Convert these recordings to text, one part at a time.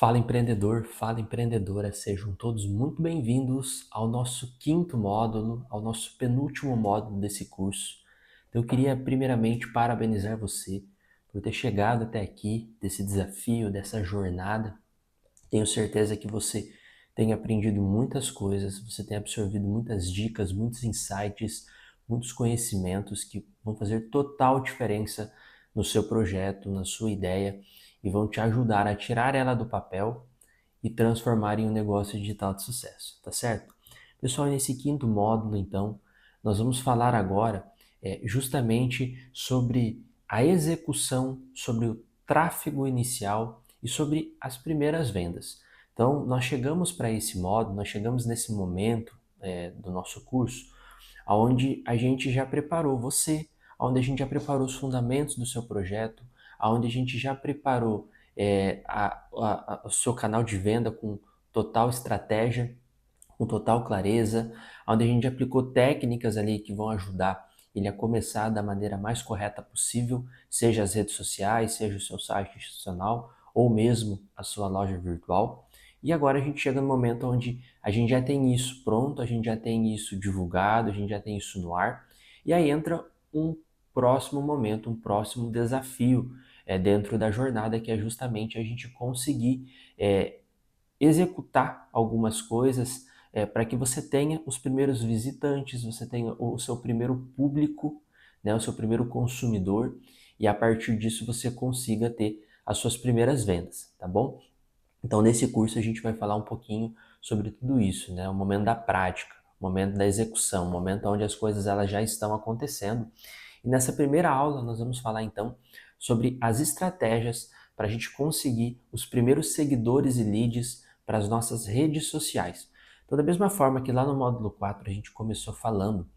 Fala empreendedor, fala empreendedora, sejam todos muito bem-vindos ao nosso quinto módulo, ao nosso penúltimo módulo desse curso. Então, eu queria primeiramente parabenizar você por ter chegado até aqui, desse desafio, dessa jornada. Tenho certeza que você tem aprendido muitas coisas, você tem absorvido muitas dicas, muitos insights, muitos conhecimentos que vão fazer total diferença no seu projeto, na sua ideia e vão te ajudar a tirar ela do papel e transformar em um negócio digital de sucesso, tá certo? Pessoal, nesse quinto módulo, então, nós vamos falar agora justamente sobre a execução, sobre o tráfego inicial e sobre as primeiras vendas. Então, nós chegamos para esse módulo, nós chegamos nesse momento do nosso curso, onde a gente já preparou você, onde a gente já preparou os fundamentos do seu projeto, onde a gente já preparou o seu canal de venda com total estratégia, com total clareza, onde a gente aplicou técnicas ali que vão ajudar ele a começar da maneira mais correta possível, seja as redes sociais, seja o seu site institucional ou mesmo a sua loja virtual. E agora a gente chega no momento onde a gente já tem isso pronto, a gente já tem isso divulgado, a gente já tem isso no ar, e aí entra um próximo momento, um próximo desafio dentro da jornada, que é justamente a gente conseguir executar algumas coisas para que você tenha os primeiros visitantes, você tenha o seu primeiro público, né, o seu primeiro consumidor, e a partir disso você consiga ter as suas primeiras vendas, tá bom? Então, nesse curso a gente vai falar um pouquinho sobre tudo isso, né? O momento da prática, o momento da execução, o momento onde as coisas elas já estão acontecendo. E nessa primeira aula nós vamos falar então sobre as estratégias para a gente conseguir os primeiros seguidores e leads para as nossas redes sociais. Então, da mesma forma que lá no módulo 4 a gente começou falando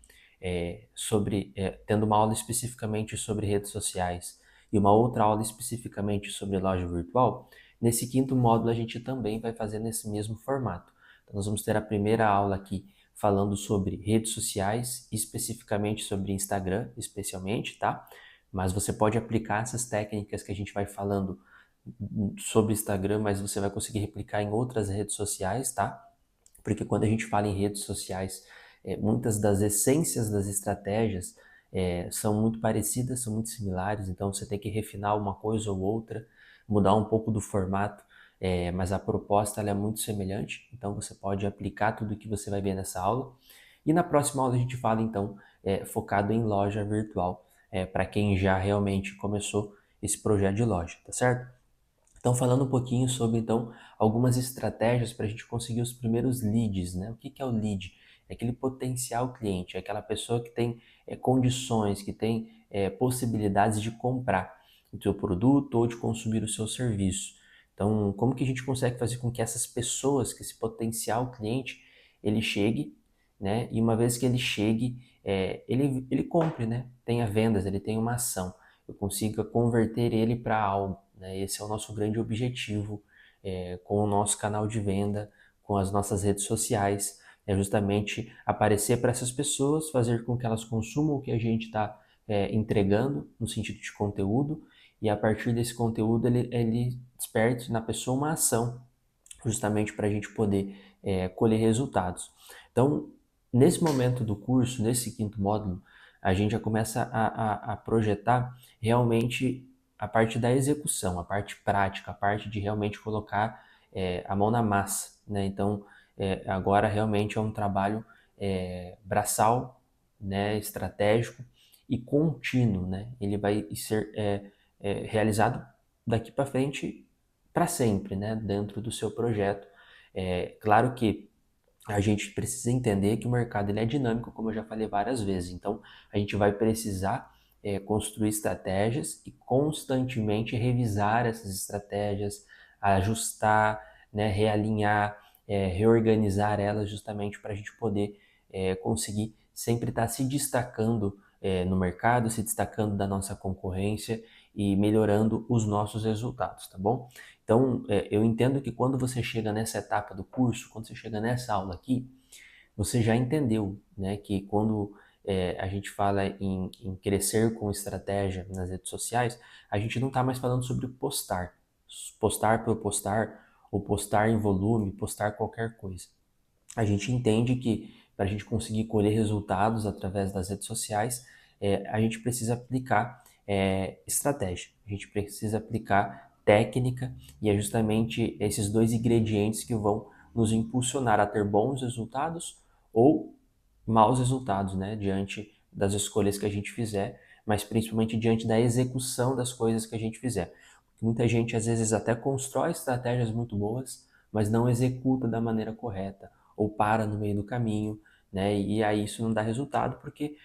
tendo uma aula especificamente sobre redes sociais e uma outra aula especificamente sobre loja virtual, nesse quinto módulo a gente também vai fazer nesse mesmo formato. Então, nós vamos ter a primeira aula aqui falando sobre redes sociais, especificamente sobre Instagram, especialmente, tá? Mas você pode aplicar essas técnicas que a gente vai falando sobre Instagram, mas você vai conseguir replicar em outras redes sociais, tá? Porque quando a gente fala em redes sociais, muitas das essências das estratégias são muito parecidas, são muito similares, então você tem que refinar uma coisa ou outra, mudar um pouco do formato, mas a proposta ela é muito semelhante, então você pode aplicar tudo que você vai ver nessa aula. E na próxima aula a gente fala então focado em loja virtual, para quem já realmente começou esse projeto de loja, tá certo? Então, falando um pouquinho sobre, então, algumas estratégias para a gente conseguir os primeiros leads, né? O que é o lead? É aquele potencial cliente, é aquela pessoa que tem condições, que tem possibilidades de comprar o seu produto ou de consumir o seu serviço. Então, como que a gente consegue fazer com que essas pessoas, que esse potencial cliente, ele chegue, né? E uma vez que ele chegue, ele compre, né? Tenha vendas, ele tenha uma ação. Eu consiga converter ele para algo, né? Esse é o nosso grande objetivo com o nosso canal de venda, com as nossas redes sociais, é justamente aparecer para essas pessoas, fazer com que elas consumam o que a gente está entregando no sentido de conteúdo, e a partir desse conteúdo ele desperte na pessoa uma ação, justamente para a gente poder colher resultados. Então, nesse momento do curso, nesse quinto módulo, a gente já começa a projetar realmente a parte da execução, a parte prática, a parte de realmente colocar a mão na massa, né? Então, agora realmente é um trabalho braçal, né, estratégico e contínuo, né? Ele vai ser realizado daqui para frente para sempre, né, dentro do seu projeto. Claro que a gente precisa entender que o mercado ele é dinâmico, como eu já falei várias vezes. Então, a gente vai precisar construir estratégias e constantemente revisar essas estratégias, ajustar, né, realinhar, reorganizar elas justamente para a gente poder conseguir sempre estar se destacando no mercado, se destacando da nossa concorrência e melhorando os nossos resultados, tá bom? Então, eu entendo que quando você chega nessa etapa do curso, quando você chega nessa aula aqui, você já entendeu, né, que quando a gente fala em crescer com estratégia nas redes sociais, a gente não está mais falando sobre postar por postar ou postar em volume, postar qualquer coisa. A gente entende que para a gente conseguir colher resultados através das redes sociais, a gente precisa aplicar estratégia, a gente precisa aplicar técnica, e é justamente esses dois ingredientes que vão nos impulsionar a ter bons resultados ou maus resultados, né, diante das escolhas que a gente fizer, mas principalmente diante da execução das coisas que a gente fizer. Muita gente às vezes até constrói estratégias muito boas, mas não executa da maneira correta, ou para no meio do caminho, né? E aí isso não dá resultado, porque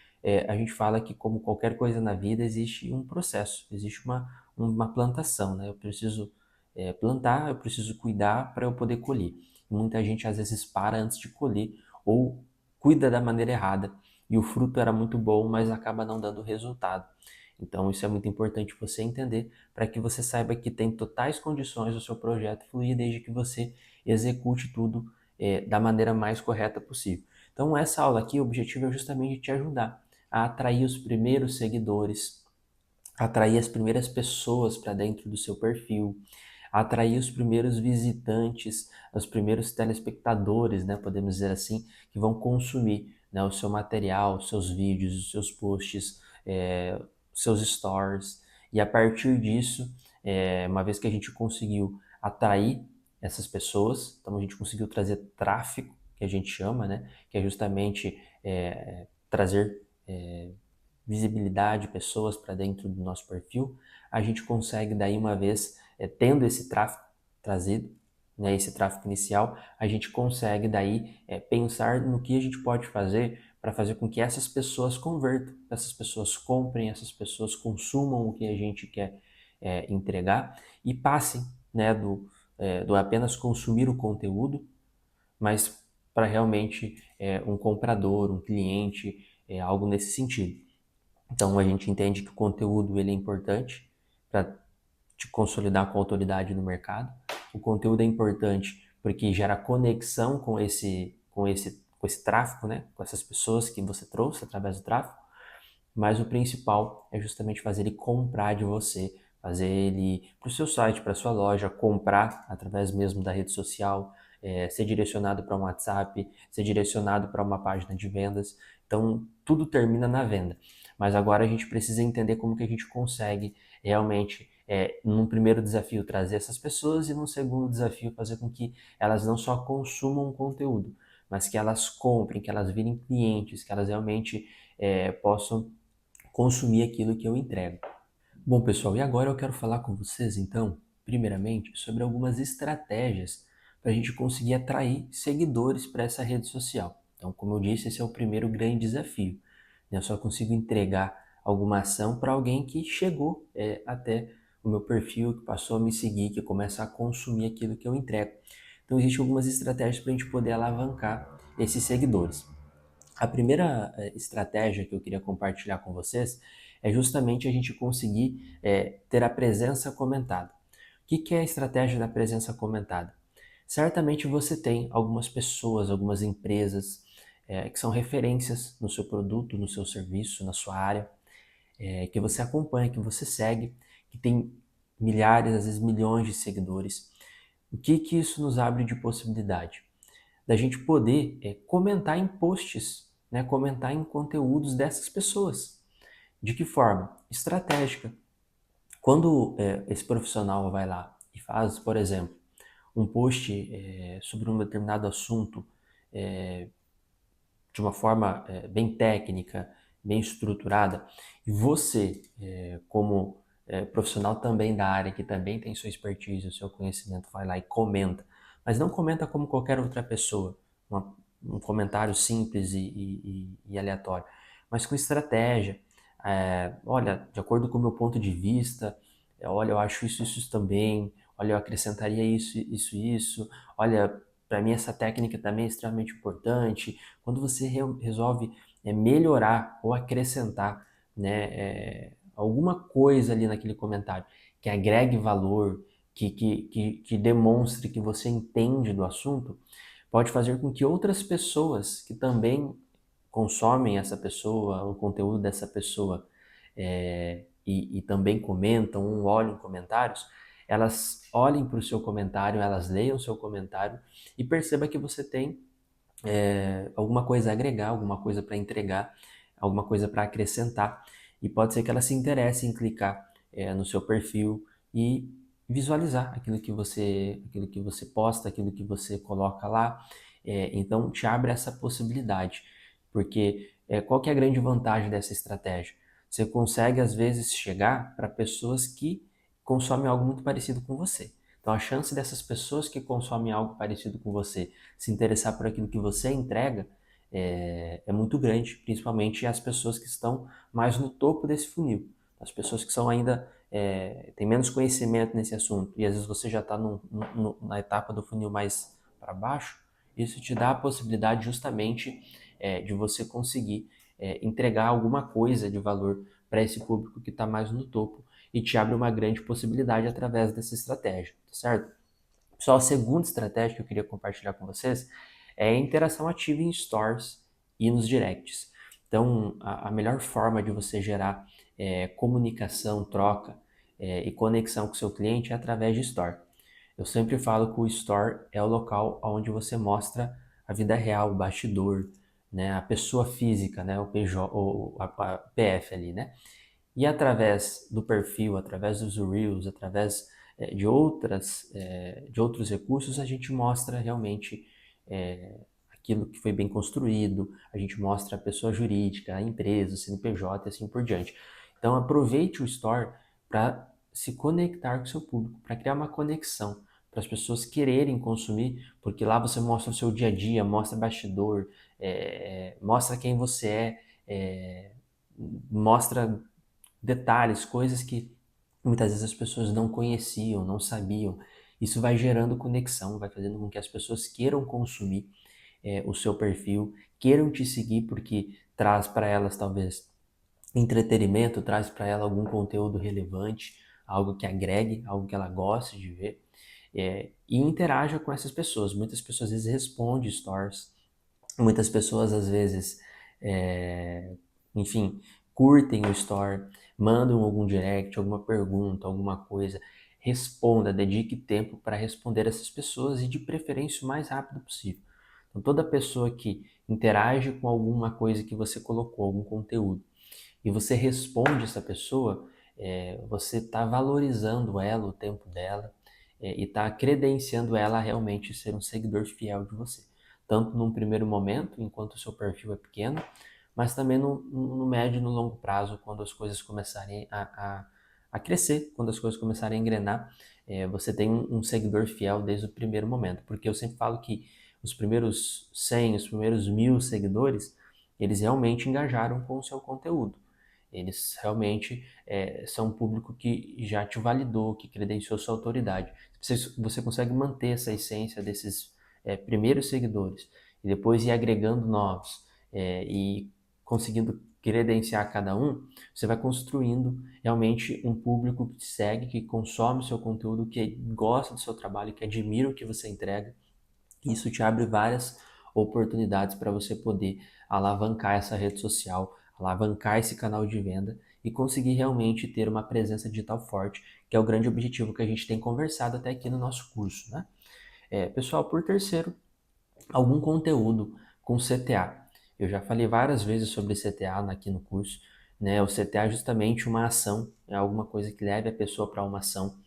a gente fala que, como qualquer coisa na vida, existe um processo, existe uma plantação, né? Eu preciso plantar, eu preciso cuidar para eu poder colher. Muita gente às vezes para antes de colher, ou cuida da maneira errada, e o fruto era muito bom, mas acaba não dando resultado. Então isso é muito importante você entender, para que você saiba que tem totais condições do seu projeto fluir, desde que você execute tudo da maneira mais correta possível. Então, essa aula aqui, o objetivo é justamente te ajudar a atrair os primeiros seguidores, atrair as primeiras pessoas para dentro do seu perfil, atrair os primeiros visitantes, os primeiros telespectadores, né, podemos dizer assim, que vão consumir, né, o seu material, os seus vídeos, os seus posts, os seus stories. E a partir disso, uma vez que a gente conseguiu atrair essas pessoas, então a gente conseguiu trazer tráfego, que a gente chama, né, que é justamente trazer visibilidade, pessoas para dentro do nosso perfil, a gente consegue daí, uma vez tendo esse tráfego trazido, né, esse tráfego inicial, a gente consegue daí pensar no que a gente pode fazer para fazer com que essas pessoas convertam, essas pessoas comprem, essas pessoas consumam o que a gente quer entregar, e passem, né, do apenas consumir o conteúdo, mas para realmente um comprador, um cliente, algo nesse sentido. Então a gente entende que o conteúdo ele é importante para te consolidar com autoridade no mercado. O conteúdo é importante porque gera conexão com esse tráfego, né? Com essas pessoas que você trouxe através do tráfego. Mas o principal é justamente fazer ele comprar de você, fazer ele ir para o seu site, para a sua loja, comprar através mesmo da rede social, ser direcionado para um WhatsApp, ser direcionado para uma página de vendas. Então, tudo termina na venda. Mas agora a gente precisa entender como que a gente consegue realmente, num primeiro desafio, trazer essas pessoas, e num segundo desafio, fazer com que elas não só consumam conteúdo, mas que elas comprem, que elas virem clientes, que elas realmente possam consumir aquilo que eu entrego. Bom, pessoal, e agora eu quero falar com vocês, então, primeiramente, sobre algumas estratégias para a gente conseguir atrair seguidores para essa rede social. Então, como eu disse, esse é o primeiro grande desafio, né? Eu só consigo entregar alguma ação para alguém que chegou até o meu perfil, que passou a me seguir, que começa a consumir aquilo que eu entrego. Então, existem algumas estratégias para a gente poder alavancar esses seguidores. A primeira estratégia que eu queria compartilhar com vocês é justamente a gente conseguir ter a presença comentada. O que é a estratégia da presença comentada? Certamente você tem algumas pessoas, algumas empresas que são referências no seu produto, no seu serviço, na sua área, que você acompanha, que você segue, que tem milhares, às vezes milhões de seguidores. O que isso nos abre de possibilidade? Da gente poder comentar em posts, né, comentar em conteúdos dessas pessoas. De que forma? Estratégica. Quando esse profissional vai lá e faz, por exemplo, um post sobre um determinado assunto de uma forma bem técnica, bem estruturada, e você, como profissional também da área, que também tem sua expertise, o seu conhecimento, vai lá e comenta, mas não comenta como qualquer outra pessoa, um comentário simples e aleatório, mas com estratégia. Olha, de acordo com o meu ponto de vista, olha, eu acho isso também, olha, eu acrescentaria isso, olha, para mim essa técnica também é extremamente importante. Quando você resolve melhorar ou acrescentar, né, alguma coisa ali naquele comentário que agregue valor, que demonstre que você entende do assunto, pode fazer com que outras pessoas que também consomem essa pessoa, o conteúdo dessa pessoa, e também comentam, olham comentários, elas olhem para o seu comentário, elas leiam o seu comentário e perceba que você tem alguma coisa a agregar, alguma coisa para entregar, alguma coisa para acrescentar. E pode ser que ela se interesse em clicar no seu perfil e visualizar aquilo que você posta, aquilo que você coloca lá. Então, te abre essa possibilidade, porque qual que é a grande vantagem dessa estratégia? Você consegue, às vezes, chegar para pessoas que consomem algo muito parecido com você. Então, a chance dessas pessoas que consomem algo parecido com você se interessar por aquilo que você entrega é muito grande, principalmente as pessoas que estão mais no topo desse funil. As pessoas que são ainda têm menos conhecimento nesse assunto e às vezes você já está na etapa do funil mais para baixo, isso te dá a possibilidade justamente de você conseguir entregar alguma coisa de valor para esse público que está mais no topo e te abre uma grande possibilidade através dessa estratégia, tá certo? Só a segunda estratégia que eu queria compartilhar com vocês é a interação ativa em stores e nos directs. Então, a melhor forma de você gerar comunicação, troca e conexão com o seu cliente é através de store. Eu sempre falo que o store é o local onde você mostra a vida real, o bastidor, né, a pessoa física, né, o PJ, a PF ali, né? E através do perfil, através dos Reels, através de outros recursos, a gente mostra realmente aquilo que foi bem construído, a gente mostra a pessoa jurídica, a empresa, o CNPJ e assim por diante. Então aproveite o Store para se conectar com o seu público, para criar uma conexão, para as pessoas quererem consumir, porque lá você mostra o seu dia a dia, mostra bastidor, mostra quem você mostra detalhes, coisas que muitas vezes as pessoas não conheciam, não sabiam. Isso vai gerando conexão, vai fazendo com que as pessoas queiram consumir o seu perfil, queiram te seguir porque traz para elas talvez entretenimento, traz para ela algum conteúdo relevante, algo que agregue, algo que ela goste de ver. E interaja com essas pessoas. Muitas pessoas às vezes respondem stories, muitas pessoas às vezes, enfim, curtem o store, mandam algum direct, alguma pergunta, alguma coisa. Responda, dedique tempo para responder essas pessoas e de preferência o mais rápido possível. Então, toda pessoa que interage com alguma coisa que você colocou, algum conteúdo, e você responde essa pessoa, você está valorizando ela, o tempo dela, e está credenciando ela a realmente ser um seguidor fiel de você. Tanto num primeiro momento, enquanto o seu perfil é pequeno, mas também no médio e no longo prazo, quando as coisas começarem a crescer, quando as coisas começarem a engrenar, você tem um seguidor fiel desde o primeiro momento. Porque eu sempre falo que os primeiros 100, os primeiros 1000 seguidores, eles realmente engajaram com o seu conteúdo. Eles realmente são um público que já te validou, que credenciou sua autoridade. Você consegue manter essa essência desses primeiros seguidores e depois ir agregando novos e conseguindo credenciar cada um, você vai construindo realmente um público que te segue, que consome o seu conteúdo, que gosta do seu trabalho, que admira o que você entrega. Isso te abre várias oportunidades para você poder alavancar essa rede social, alavancar esse canal de venda e conseguir realmente ter uma presença digital forte, que é o grande objetivo que a gente tem conversado até aqui no nosso curso, né? Pessoal, por terceiro, algum conteúdo com CTA. Eu já falei várias vezes sobre CTA aqui no curso, né? O CTA é justamente uma ação, é alguma coisa que leve a pessoa para uma ação.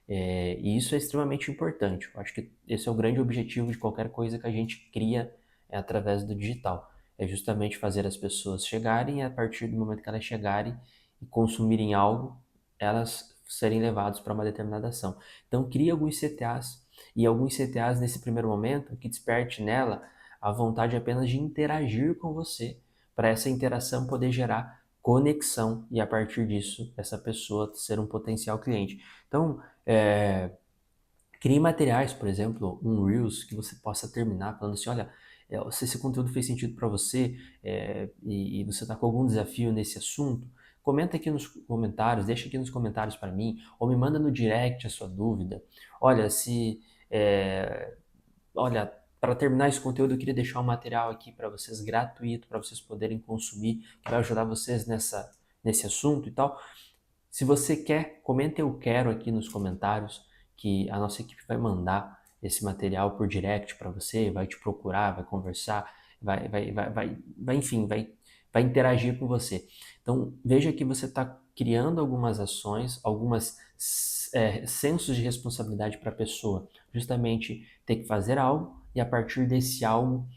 E isso é extremamente importante. Eu acho que esse é o grande objetivo de qualquer coisa que a gente cria através do digital. É justamente fazer as pessoas chegarem e a partir do momento que elas chegarem e consumirem algo, elas serem levadas para uma determinada ação. Então, cria alguns CTAs e alguns CTAs nesse primeiro momento que desperte nela a vontade apenas de interagir com você, para essa interação poder gerar conexão e a partir disso essa pessoa ser um potencial cliente. Então, crie materiais, por exemplo, um Reels que você possa terminar falando assim, olha, se esse conteúdo fez sentido para você e você está com algum desafio nesse assunto, comenta aqui nos comentários, deixa aqui nos comentários para mim, ou me manda no direct a sua dúvida. Olha, olha, para terminar esse conteúdo, eu queria deixar um material aqui para vocês gratuito, para vocês poderem consumir, que vai ajudar vocês nesse assunto e tal. Se você quer, comenta eu quero aqui nos comentários, que a nossa equipe vai mandar esse material por direct para você, vai te procurar, vai conversar, enfim, vai interagir com você. Então, veja que você está criando algumas ações, algumas sensos de responsabilidade para a pessoa, justamente ter que fazer algo e a partir desse algo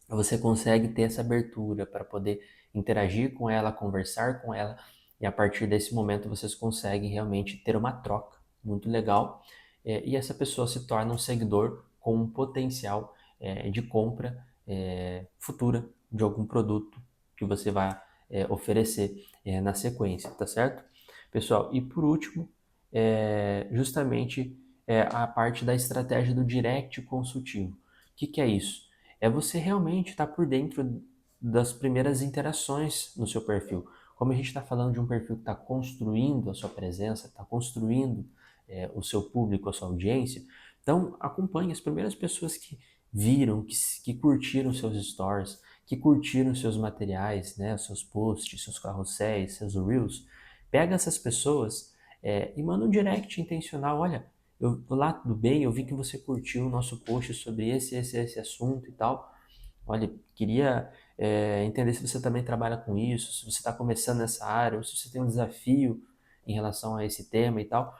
você consegue ter essa abertura para poder interagir com ela, conversar com ela, e a partir desse momento vocês conseguem realmente ter uma troca muito legal, e essa pessoa se torna um seguidor com um potencial de compra futura de algum produto que você vai oferecer na sequência, tá certo? Pessoal, e por último, justamente a parte da estratégia do direct consultivo. O que, que é isso? É você realmente estar por dentro das primeiras interações no seu perfil. Como a gente está falando de um perfil que está construindo a sua presença, está construindo o seu público, a sua audiência, então acompanhe as primeiras pessoas que viram, que curtiram seus stories, que curtiram seus materiais, né, seus posts, seus carrosséis, seus reels. Pega essas pessoas e manda um direct intencional. Olha, lá tudo bem, eu vi que você curtiu o nosso post sobre esse assunto e tal. Olha, queria entender se você também trabalha com isso, se você está começando nessa área, ou se você tem um desafio em relação a esse tema e tal.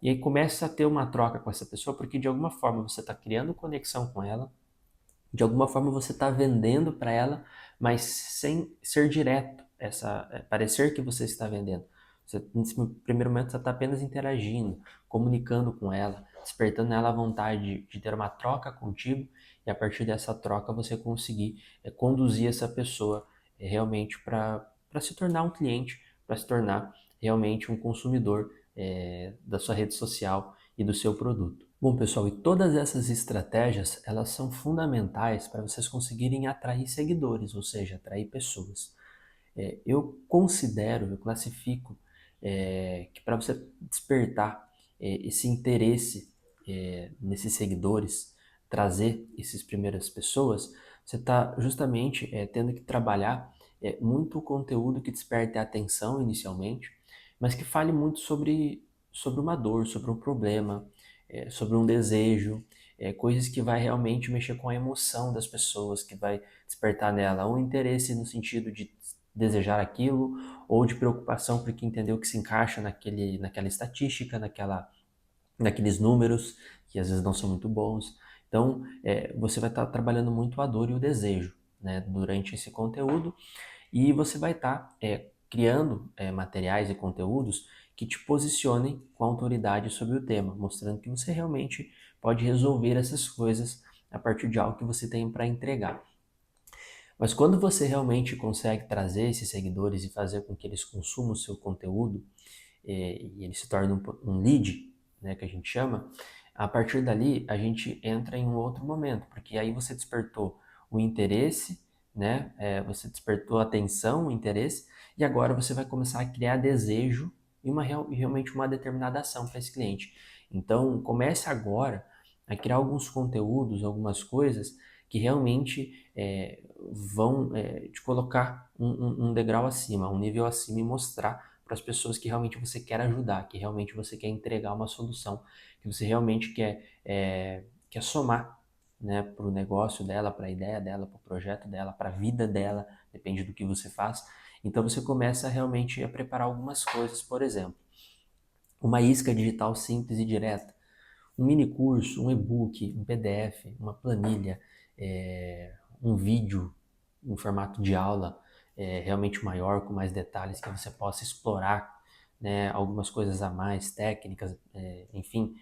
E aí começa a ter uma troca com essa pessoa, porque de alguma forma você está criando conexão com ela, de alguma forma você está vendendo para ela, mas sem ser direto, parecer que você está vendendo. Você, nesse primeiro momento você está apenas interagindo, comunicando com ela, despertando nela a vontade de ter uma troca contigo e a partir dessa troca você conseguir conduzir essa pessoa realmente para se tornar um cliente, para se tornar realmente um consumidor da sua rede social e do seu produto. Bom, pessoal, e todas essas estratégias, elas são fundamentais para vocês conseguirem atrair seguidores, ou seja, atrair pessoas. Eu classifico que para você despertar esse interesse nesses seguidores, trazer essas primeiras pessoas, você está justamente tendo que trabalhar muito o conteúdo que desperte a atenção inicialmente, mas que fale muito sobre uma dor, sobre um problema, sobre um desejo, coisas que vai realmente mexer com a emoção das pessoas, que vai despertar nela um interesse no sentido de desejar aquilo, ou de preocupação porque entendeu que se encaixa naquela estatística, naqueles números, que às vezes não são muito bons. Então, você vai estar trabalhando muito a dor e o desejo, né, durante esse conteúdo, e você vai estar criando materiais e conteúdos que te posicionem com autoridade sobre o tema, mostrando que você realmente pode resolver essas coisas a partir de algo que você tem para entregar. Mas quando você realmente consegue trazer esses seguidores e fazer com que eles consumam o seu conteúdo, e ele se torna um lead, né, que a gente chama, a partir dali a gente entra em um outro momento, porque aí você despertou o interesse, né, você despertou a atenção, o interesse, e agora você vai começar a criar desejo e realmente uma determinada ação para esse cliente. Então, comece agora a criar alguns conteúdos, algumas coisas que realmente vão te colocar um degrau acima, um nível acima e mostrar para as pessoas que realmente você quer ajudar, que realmente você quer entregar uma solução, que você realmente quer somar, né, para o negócio dela, para a ideia dela, para o projeto dela, para a vida dela, depende do que você faz. Então você começa realmente a preparar algumas coisas, por exemplo, uma isca digital simples e direta, um mini curso, um e-book, um PDF, uma planilha, um vídeo em formato de aula realmente maior, com mais detalhes, que você possa explorar, né, algumas coisas a mais, técnicas, enfim,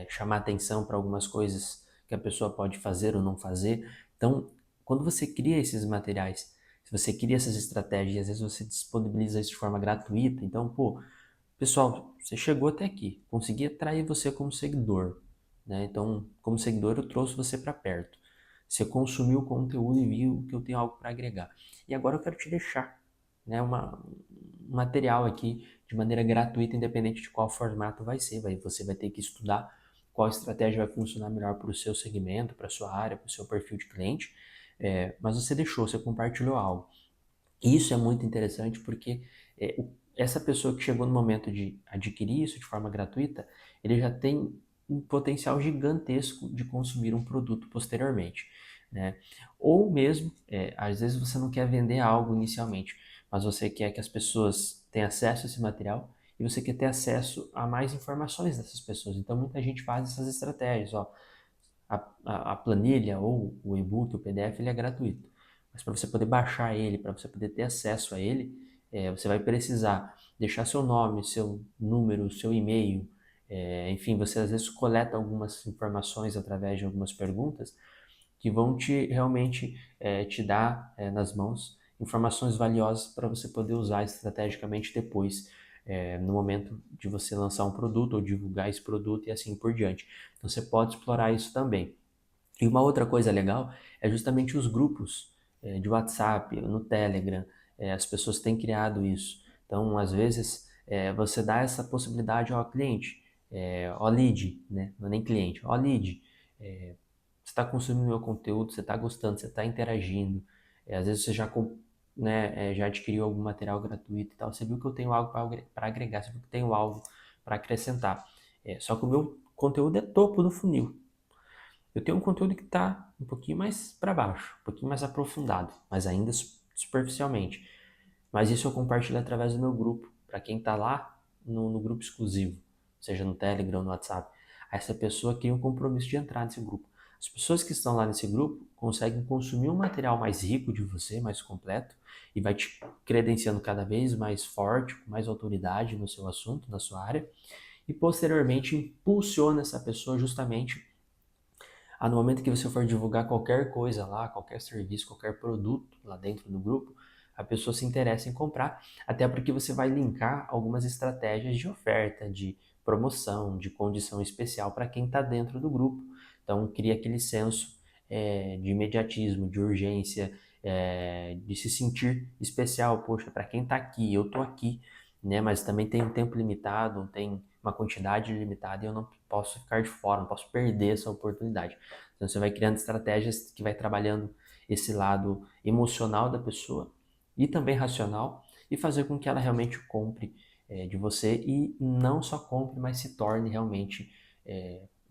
chamar atenção para algumas coisas que a pessoa pode fazer ou não fazer. Então, quando você cria esses materiais, se você cria essas estratégias, às vezes você disponibiliza isso de forma gratuita, então, pô, pessoal, você chegou até aqui, consegui atrair você como seguidor, né? Então, como seguidor, eu trouxe você para perto. Você consumiu o conteúdo e viu que eu tenho algo para agregar. E agora eu quero te deixar, né, um material aqui de maneira gratuita, independente de qual formato vai ser. Você vai ter que estudar qual estratégia vai funcionar melhor para o seu segmento, para a sua área, para o seu perfil de cliente. Mas você deixou, você compartilhou algo. E isso é muito interessante porque essa pessoa que chegou no momento de adquirir isso de forma gratuita, ele já tem um potencial gigantesco de consumir um produto posteriormente, né? Ou mesmo, às vezes você não quer vender algo inicialmente, mas você quer que as pessoas tenham acesso a esse material e você quer ter acesso a mais informações dessas pessoas. Então muita gente faz essas estratégias, ó, a planilha ou o e-book, o PDF, ele é gratuito. Mas para você poder baixar ele, para você poder ter acesso a ele, você vai precisar deixar seu nome, seu número, seu e-mail, enfim, você às vezes coleta algumas informações através de algumas perguntas que vão te realmente te dar nas mãos informações valiosas para você poder usar estrategicamente depois, no momento de você lançar um produto ou divulgar esse produto e assim por diante. Então você pode explorar isso também. E uma outra coisa legal é justamente os grupos de WhatsApp, no Telegram, as pessoas têm criado isso. Então, às vezes, você dá essa possibilidade ao cliente, ó lead, né? Não é nem cliente, ó lead, você está consumindo meu conteúdo, você está gostando, você está interagindo, às vezes você já, né, já adquiriu algum material gratuito e tal, você viu que eu tenho algo para agregar, você viu que eu tenho algo para acrescentar. Só que o meu conteúdo é topo do funil. Eu tenho um conteúdo que está um pouquinho mais para baixo, um pouquinho mais aprofundado, mas ainda superficialmente. Mas isso eu compartilho através do meu grupo, para quem está lá no grupo exclusivo, seja no Telegram ou no WhatsApp. Essa pessoa cria um compromisso de entrar nesse grupo. As pessoas que estão lá nesse grupo conseguem consumir um material mais rico de você, mais completo, e vai te credenciando cada vez mais forte, com mais autoridade no seu assunto, na sua área, e posteriormente impulsiona essa pessoa justamente no momento que você for divulgar qualquer coisa lá, qualquer serviço, qualquer produto lá dentro do grupo, a pessoa se interessa em comprar, até porque você vai linkar algumas estratégias de oferta, de promoção, de condição especial para quem está dentro do grupo. Então, cria aquele senso de imediatismo, de urgência, de se sentir especial. Poxa, para quem está aqui, eu estou aqui, né? Mas também tem um tempo limitado, tem uma quantidade limitada e eu não posso ficar de fora, não posso perder essa oportunidade. Então você vai criando estratégias que vai trabalhando esse lado emocional da pessoa e também racional e fazer com que ela realmente compre de você e não só compre, mas se torne realmente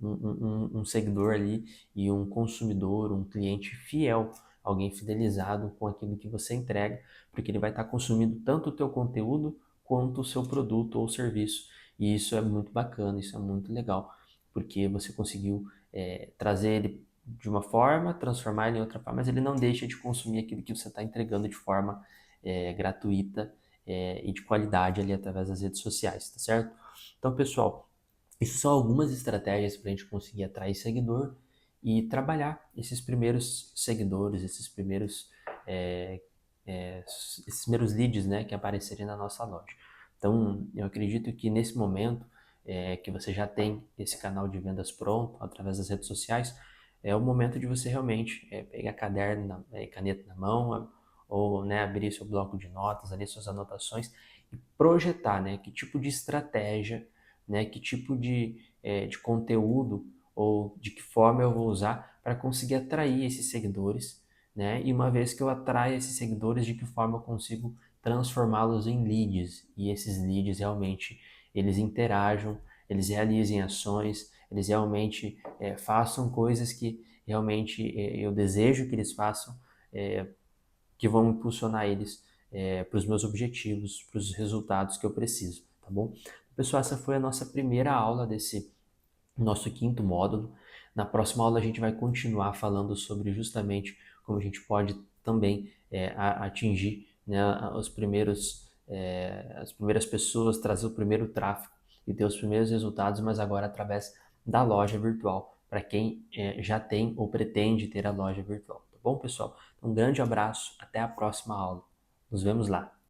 um seguidor ali e um consumidor, um cliente fiel, alguém fidelizado com aquilo que você entrega, porque ele vai estar consumindo tanto o teu conteúdo quanto o seu produto ou serviço. E isso é muito bacana, isso é muito legal, porque você conseguiu trazer ele de uma forma, transformar ele em outra forma, mas ele não deixa de consumir aquilo que você está entregando de forma gratuita e de qualidade ali através das redes sociais, tá certo? Então, pessoal, isso são algumas estratégias para a gente conseguir atrair seguidor e trabalhar esses primeiros seguidores, é, esses primeiros leads, né, que aparecerem na nossa loja. Então, eu acredito que nesse momento que você já tem esse canal de vendas pronto através das redes sociais, é o momento de você realmente pegar caderno e caneta na mão, ou né, abrir seu bloco de notas, ali suas anotações e projetar, né, que tipo de estratégia, né, que tipo de conteúdo ou de que forma eu vou usar para conseguir atrair esses seguidores, né? E uma vez que eu atraio esses seguidores, de que forma eu consigo transformá-los em leads e esses leads realmente eles interajam, eles realizem ações, eles realmente façam coisas que realmente eu desejo que eles façam, é, que vão impulsionar eles para os meus objetivos, para os resultados que eu preciso, tá bom? Pessoal, essa foi a nossa primeira aula desse nosso quinto módulo. Na próxima aula a gente vai continuar falando sobre justamente como a gente pode também atingir, né, as primeiras pessoas, trazer o primeiro tráfego e ter os primeiros resultados, mas agora através da loja virtual, para quem já tem ou pretende ter a loja virtual. Tá bom, pessoal? Um grande abraço, até a próxima aula. Nos vemos lá.